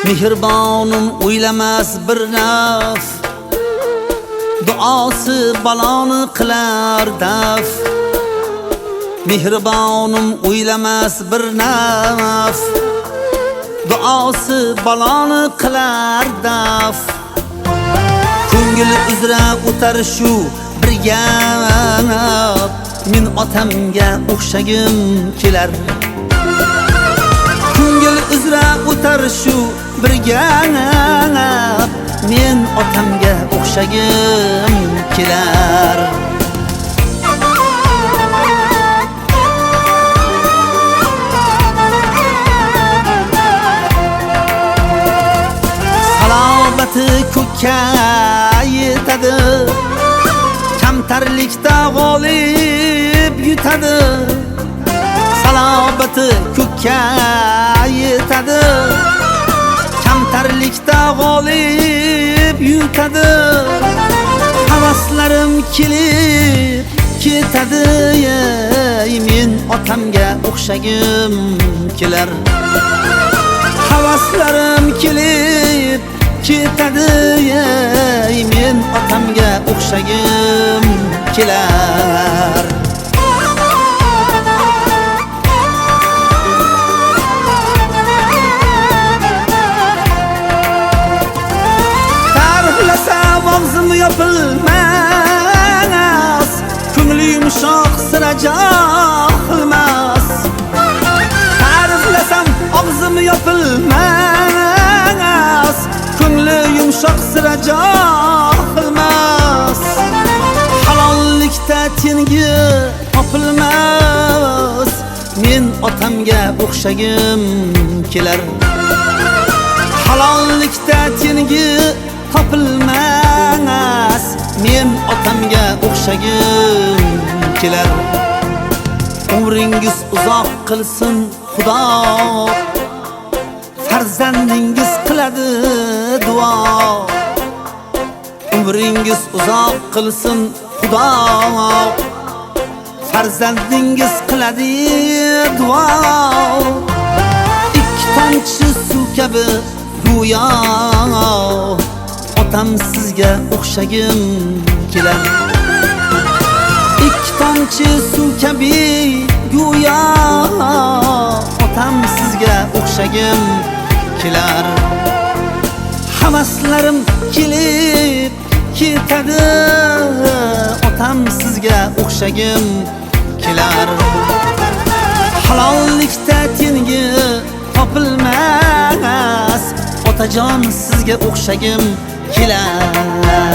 Mehribonim o'ylamas bir naf, duosi baloni qilar daf. Mehribonim o'ylamas bir naf, duosi baloni qilar daf. Ko'ngil uzra o'tar shu bir gap, men otamga o'xshagim kelar. Ko'ngil uzra o'tar shu bir gap, men otamga o'xshagim kelar. Salobati ko'kka yetadi, kamtarlikda g'olib yutadi. Salobati ko'kka yetadi, kamtarlikda g'olib yutadi. Havaslarim kelib ketadi, men otamga o'xshagim kelar. Havaslarim kelib ketadi, men otamga o'xshagim kelar. Tariflasam og'zim yopilmas, ko'ngli yumshoq sira johilmas. Tariflasam og'zim yopilmas, ko'ngli yumshoq sira johilmas. Halollikda tengi topilmas, men otamga o'xshagim kelar. Halollikda tengi topilmas, men otamga o'xshagim kelar. Umringiz uzoq qilsin Xudo, farzandingiz qiladi duo. Umringiz uzoq qilsin Xudo, farzandingiz qiladi duo. Ikki tomchi suv kabi go'yo, otam sizga o'xshagim kelar. Ikki tomchi suv kabi go'yo, otam sizga o'xshagim kelar. Havaslarim kelib ketadi, otam sizga o'xshagim kelar. Halollikda tengi topilmas, otajon sizga o'xshagim kelar.